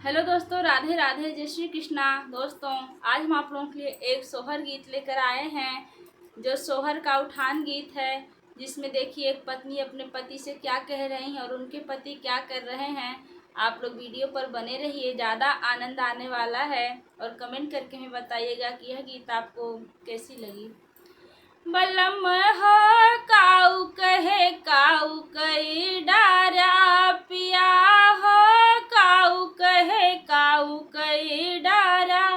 Hello दोस्तों, राधे राधे, जय श्री कृष्णा। दोस्तों, आज हम आप लोगों के लिए एक सोहर गीत लेकर आए हैं, जो सोहर का उठान गीत है। जिसमें देखिए एक पत्नी अपने पति से क्या कह रही हैं और उनके पति क्या कर रहे हैं। आप लोग वीडियो पर बने रहिए, ज़्यादा आनंद आने वाला है। और कमेंट करके हमें बताइएगा कि यह गीत आपको कैसी लगी। बलम हो काऊ कहे काऊ कई डारा, पिया हो काऊ कहे काऊ कई डारा।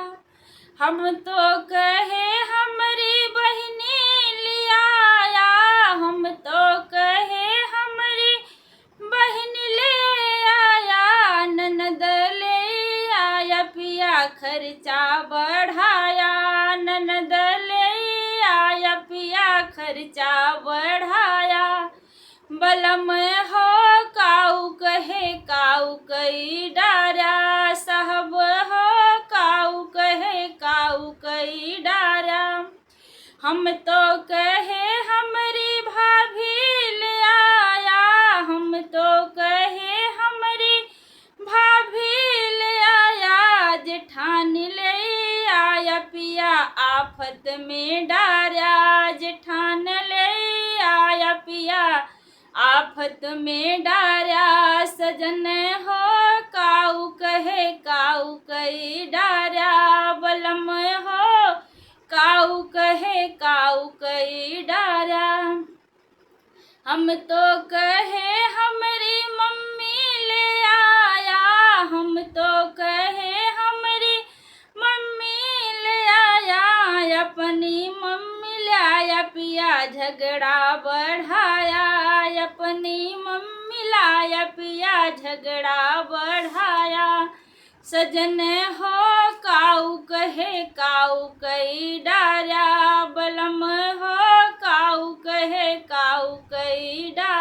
हम तो कहे हमरी बहनी लिया, हम तो कहे हमरी बहन ले आया, ननद ले आया, पिया खर्चा बढ़ाया, ननद ले आया, पिया खर्चा बढ़ाया। बलम हो काऊ कहे काऊ कई डारा, साहब हो काऊ कहे काऊ कई डारा। हम तो कहे हमरी भाभी ले आया, हम तो कहे हमरी भाभी ले आया, जेठान ले आया, पिया आफत में डारा, जेठान ले आया, पिया आफत में डारा। सजन हो काऊ कहे काऊ कई डारा, बलम हो काऊ कहे काऊ कई डारा। हम तो कहे हमरी मम्मी ले आया, हम तो कहे हमरी मम्मी ले आया, अपनी मम्मी ले आया, पिया झगड़ा बढ़ाया, अपनी मम्मी लाया, पिया झगड़ा बढ़ाया। सजन हो काऊ कहे काऊ कई डारा, बलम हो काऊ कहे काऊ कई डारा।